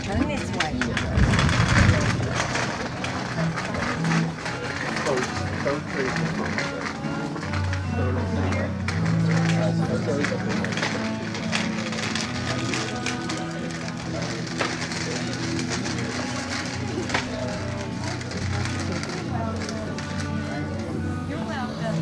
Turn this way. You're welcome.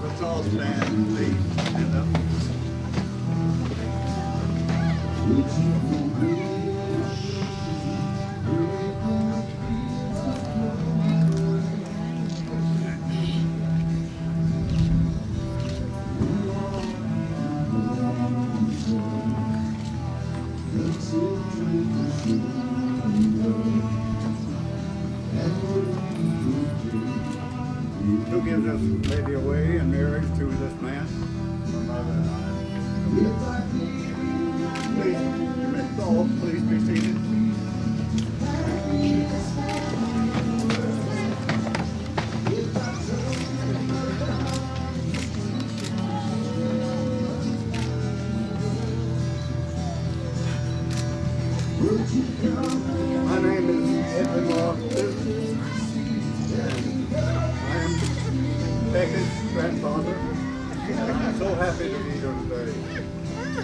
Let's all stand, please. Stand up. Who gives this lady away in marriage to this man? Please, you may all please be seated. My name is Edwin Logsdon. I am Becca's grandfather. I'm so happy to be here today.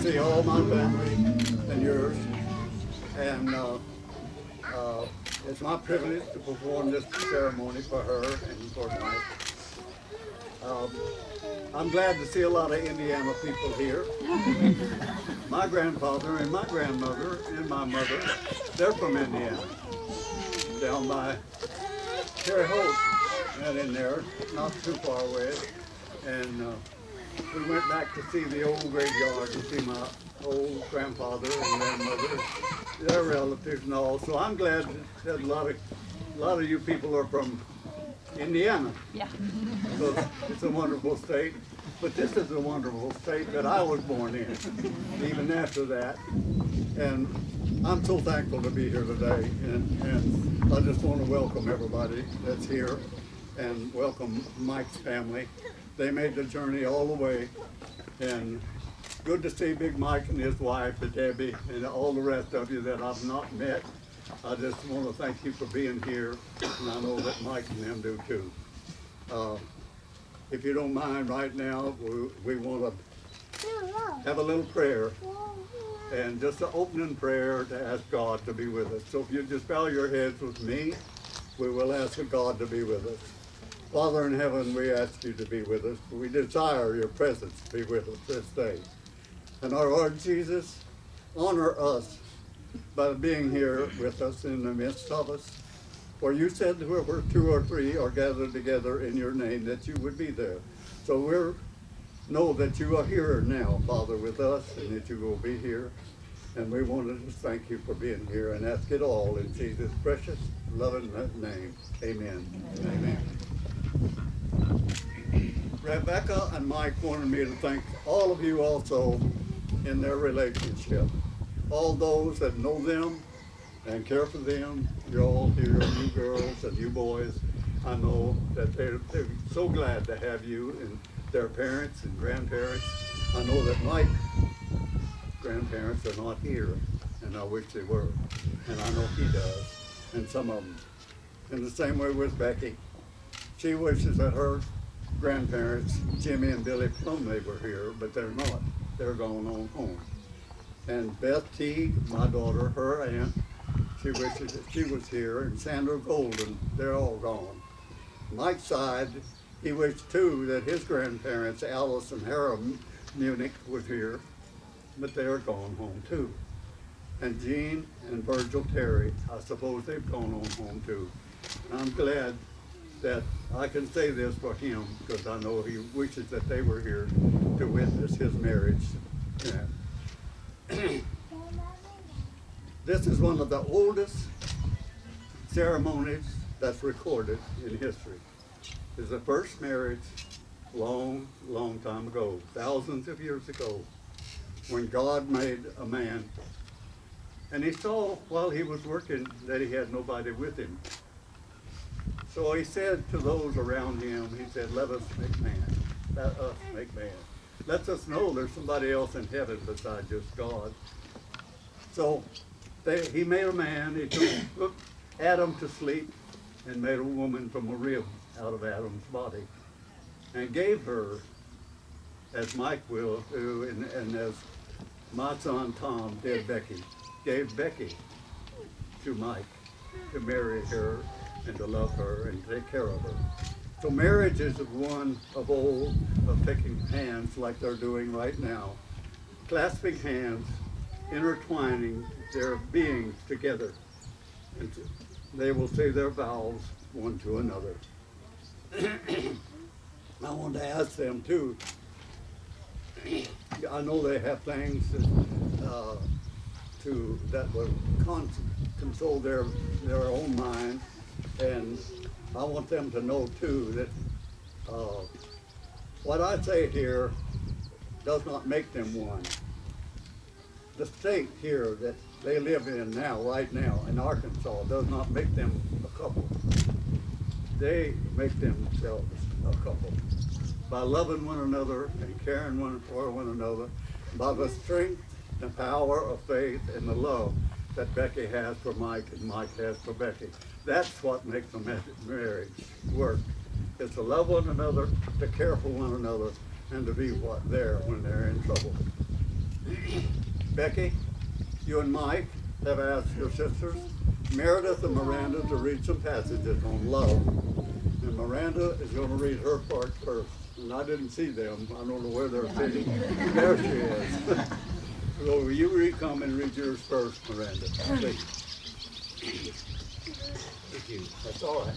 See all my family and yours. And It's my privilege to perform this ceremony for her and for Mike. I'm glad to see a lot of Indiana people here. My grandfather and my grandmother and my mother, they're from Indiana, down by Terre Haute and in there, not too far away. And we went back to see the old graveyard to see my old grandfather and grandmother, their relatives and all. So I'm glad that a lot of you people are from Indiana. Yeah. So it's a wonderful state, but this is a wonderful state that I was born in, even after that. And I'm so thankful to be here today, and I just want to welcome everybody that's here and welcome Mike's family. They made the journey all the way, and good to see Big Mike and his wife, and Debbie, and all the rest of you that I've not met. I just want to thank you for being here, and I know that Mike and them do too. If you don't mind right now, we want to have a little prayer, and just an opening prayer to ask God to be with us. So if you just bow your heads with me, we will ask God to be with us. Father in heaven, we ask you to be with us. We desire your presence to be with us this day. And our Lord Jesus, honor us by being here with us in the midst of us. For you said where 2 or 3 are gathered together in your name, that you would be there. So we know that you are here now, Father, with us, and that you will be here. And we want to just thank you for being here and ask it all in Jesus' precious, loving name. Amen. Amen. Rebecca and Mike wanted me to thank all of you also in their relationship. All those that know them and care for them, you're all here, you girls and you boys. I know that they're so glad to have you and their parents and grandparents. I know that Mike's grandparents are not here, and I wish they were. And I know he does, and some of them. In the same way with Becky. She wishes that her grandparents, Jimmy and Billy Plumley, were here, but they're not. They're going on home. And Beth Teague, my daughter, her aunt, she wishes that she was here, and Sandra Golden, they're all gone. Mike's side, he wished too that his grandparents, Alice and Harold Muenich, was here, but they're gone home too. And Jean and Virgil Terry, I suppose they've gone on home too. And I'm glad that I can say this for him, because I know he wishes that they were here to witness his marriage. This is one of the oldest ceremonies that's recorded in history. It's the first marriage long, long time ago, thousands of years ago, when God made a man. And he saw while he was working that he had nobody with him. So he said to those around him, he said, let us make man. Let us make man. Let us know there's somebody else in heaven besides just God. So he made a man, he took Adam to sleep and made a woman from a rib out of Adam's body and gave her, as Mike will do, and as my son Tom did Becky, gave Becky to Mike to marry her and to love her and take care of her. So marriage is one of old, of taking hands like they're doing right now, clasping hands, intertwining their beings together, and they will say their vows one to another. I want to ask them too, I know they have things that will console their own minds, and I want them to know too that what I say here does not make them one. The state here that they live in now, right now, in Arkansas, does not make them a couple. They make themselves a couple by loving one another and caring for one another, by the strength and power of faith and the love that Becky has for Mike and Mike has for Becky. That's what makes a marriage work. It's to love one another, to care for one another, and to be there when they're in trouble. Becky, you and Mike have asked your sisters Meredith and Miranda to read some passages on love. And Miranda is going to read her part first. And I didn't see them. I don't know where they're sitting. There she is. So will you come and read yours first, Miranda? Please. Thank you. That's all right.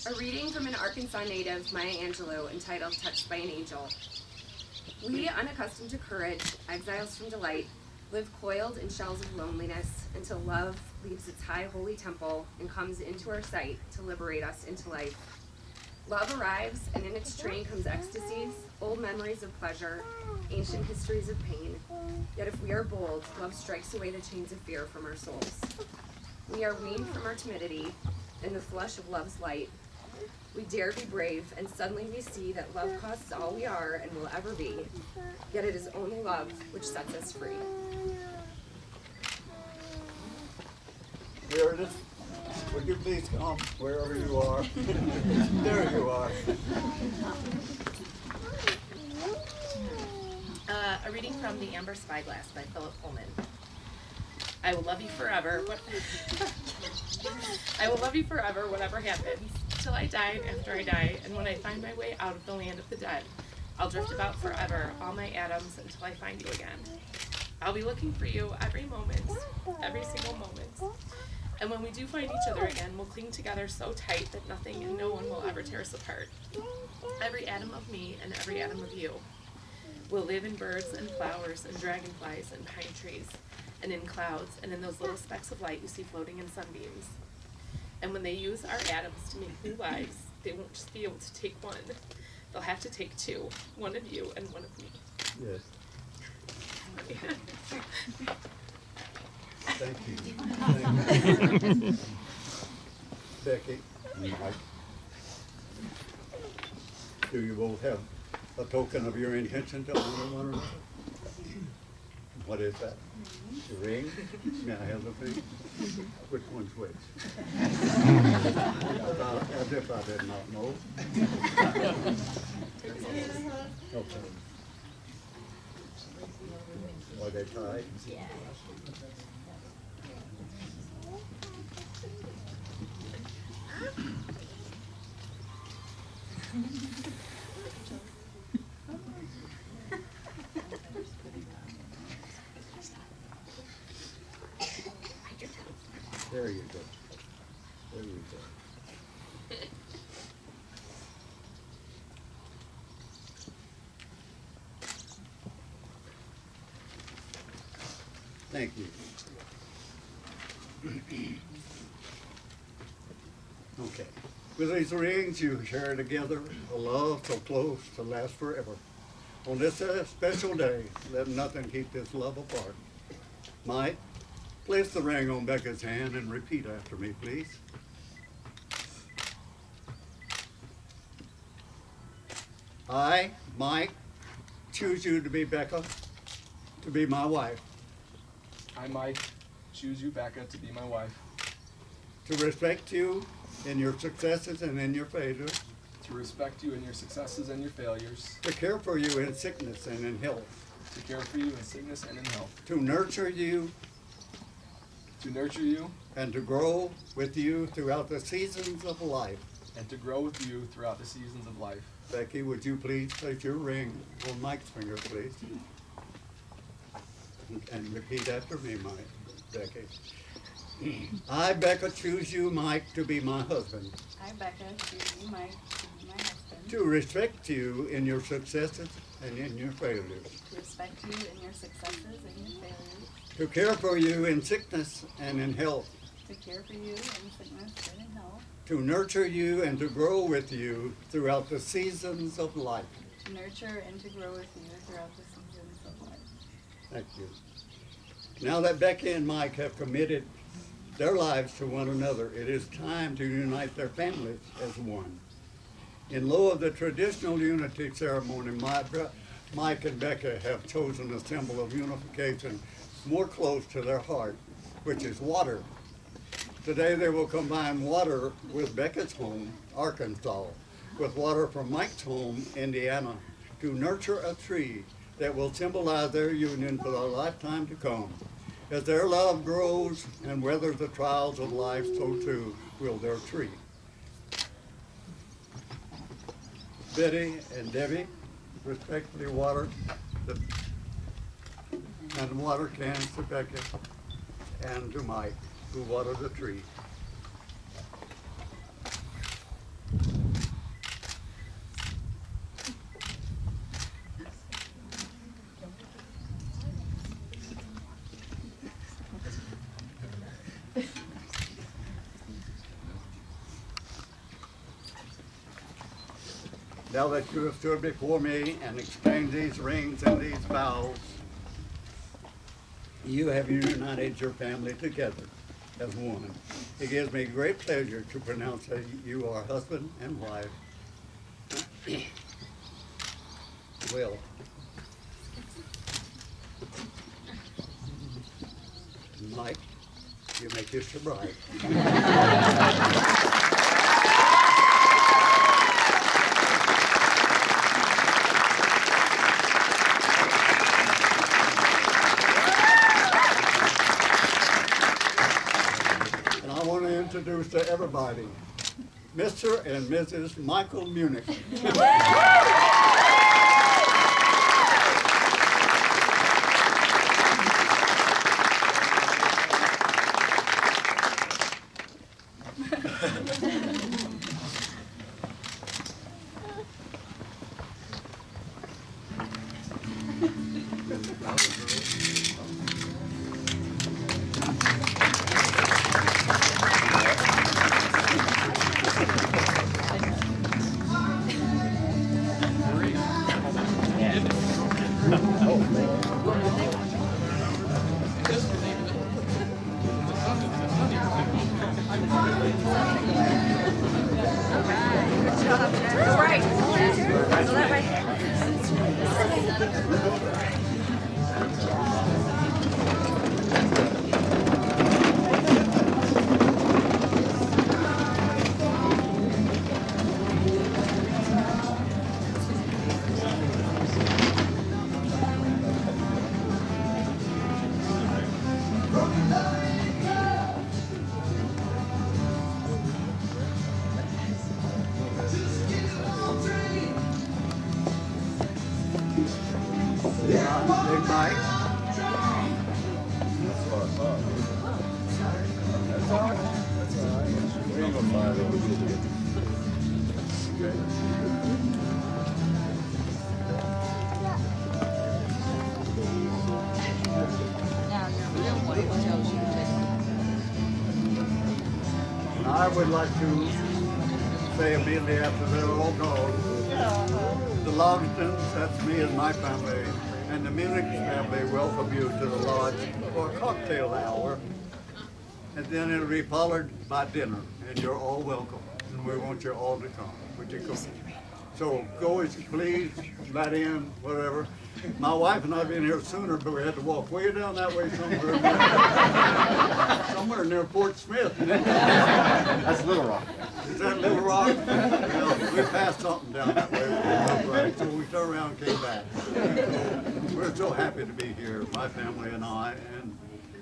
A reading from an Arkansas native, Maya Angelou, entitled Touched by an Angel. We, unaccustomed to courage, exiles from delight, live coiled in shells of loneliness until love leaves its high holy temple and comes into our sight to liberate us into life. Love arrives, and in its train comes ecstasies, old memories of pleasure, ancient histories of pain. Yet if we are bold, love strikes away the chains of fear from our souls. We are weaned from our timidity in the flush of love's light. We dare be brave, and suddenly we see that love costs all we are and will ever be. Yet it is only love which sets us free. Meredith, would you please come wherever you are? There you are. A reading from The Amber Spyglass by Philip Pullman. I will love you forever. I will love you forever, whatever happens, till I die and after I die, and when I find my way out of the land of the dead, I'll drift about forever, all my atoms, until I find you again. I'll be looking for you every moment, every single moment. And when we do find each other again, we'll cling together so tight that nothing and no one will ever tear us apart. Every atom of me and every atom of you. We'll live in birds and flowers and dragonflies and pine trees and in clouds and in those little specks of light you see floating in sunbeams. And when they use our atoms to make new lives, they won't just be able to take one. They'll have to take two, one of you and one of me. Yes. Thank you. Thank you. Becky, Mike, do you both have a token of your intention to honor one another? What is that? The ring? May I have the ring? Which one's which? As if I did not know. Okay. Are they tied? Yeah. There you go. There you go. Thank you. Okay. With these rings, you share together a love so close to last forever. On this special day, let nothing keep this love apart. Mike, place the ring on Becca's hand and repeat after me, please. I, Mike, choose you to be Becca, to be my wife. I, Mike, choose you, Becca, to be my wife. To respect you in your successes and in your failures. To respect you in your successes and your failures. To care for you in sickness and in health. To care for you in sickness and in health. To nurture you. To nurture you. And to grow with you throughout the seasons of life. And to grow with you throughout the seasons of life. Becky, would you please place your ring on Mike's finger, please? And repeat after me, Mike. Becky. I, Becca, choose you, Mike, to be my husband. I, Becca, choose you, Mike, to be my husband. To respect you in your successes and in your failures. To respect you in your successes and your failures. To care for you in sickness and in health. To care for you in sickness and in health. To nurture you and to grow with you throughout the seasons of life. To nurture and to grow with you throughout the seasons of life. Thank you. Now that Becca and Mike have committed their lives to one another, it is time to unite their families as one. In lieu of the traditional unity ceremony, Mike and Becca have chosen a symbol of unification more close to their heart, which is water. Today they will combine water with Becca's home, Arkansas, with water from Mike's home, Indiana, to nurture a tree that will symbolize their union for a lifetime to come. As their love grows and weathers the trials of life, so too will their tree. Betty and Debbie respectfully water and water cans to Becca and to Mike, who water the tree. Now that you have stood before me and exchanged these rings and these vows, you have united your family together as one. It gives me great pleasure to pronounce that you are husband and wife. Well, Mike, you may kiss your bride. Introduce to everybody, Mr. and Mrs. Michael Muenich. I would like to say immediately after they're all gone, the Logsdons, that's me and my family, and the Muenich family welcome you to the lodge for a cocktail hour, and then it'll be followed by dinner, and you're all welcome, and we want you all to come. Would you come? So go as you please, let in, whatever. My wife and I have been here sooner, but we had to walk way down that way somewhere near Fort Smith. That's Little Rock. Is that Little Rock? Well, we passed something down that way, right? So we turned around and came back. We're so happy to be here, my family and I,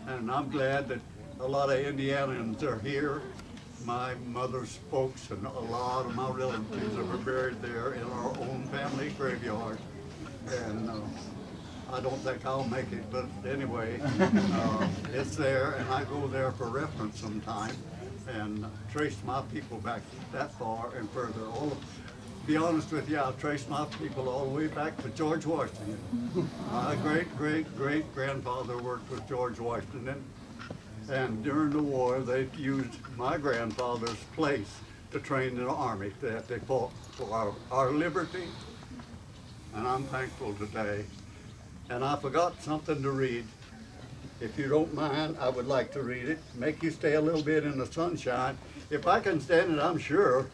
and I'm glad that a lot of Indianans are here. My mother's folks and a lot of my relatives are buried there in our own family graveyard. And I don't think I'll make it, but anyway, it's there, and I go there for reference sometime and trace my people back that far and further. Be honest with you, I've traced my people all the way back to George Washington. My great-great-great-grandfather worked with George Washington, and during the war, they used my grandfather's place to train in the Army. They fought for our liberty. And I'm thankful today. And I forgot something to read. If you don't mind, I would like to read it. Make you stay a little bit in the sunshine. If I can stand it, I'm sure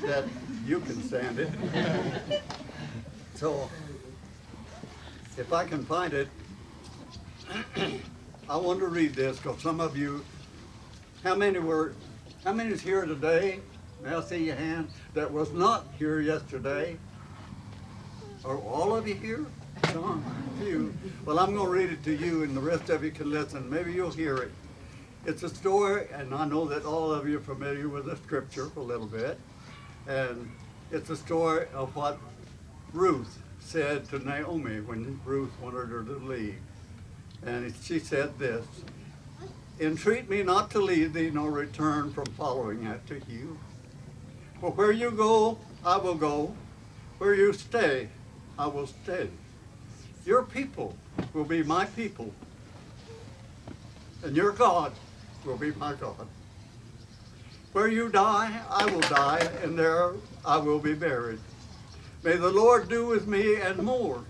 that you can stand it. So, if I can find it, I want to read this because some of you, how many is here today? May I see your hand? That was not here yesterday. Are all of you here? John, you. Well, I'm going to read it to you, and the rest of you can listen. Maybe you'll hear it. It's a story, and I know that all of you are familiar with the scripture a little bit. And it's a story of what Ruth said to Naomi when Ruth wanted her to leave. And she said this, "Entreat me not to leave thee, nor return from following after you. For where you go, I will go. Where you stay, I will stay. Your people will be my people, and your God will be my God. Where you die, I will die, and there I will be buried. May the Lord do with me and more,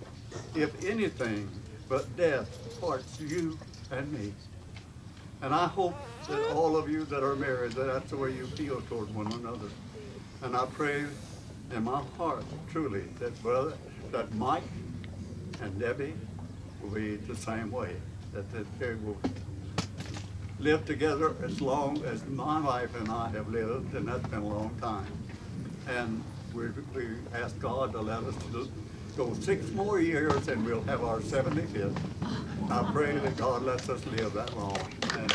if anything but death parts you and me." And I hope that all of you that are married, that that's the way you feel toward one another. And I pray in my heart, truly, that Mike and Debbie will be the same way, that they will live together as long as my wife and I have lived, and that's been a long time. And we ask God to let us go 6 more years, and we'll have our 75th. I pray that God lets us live that long. And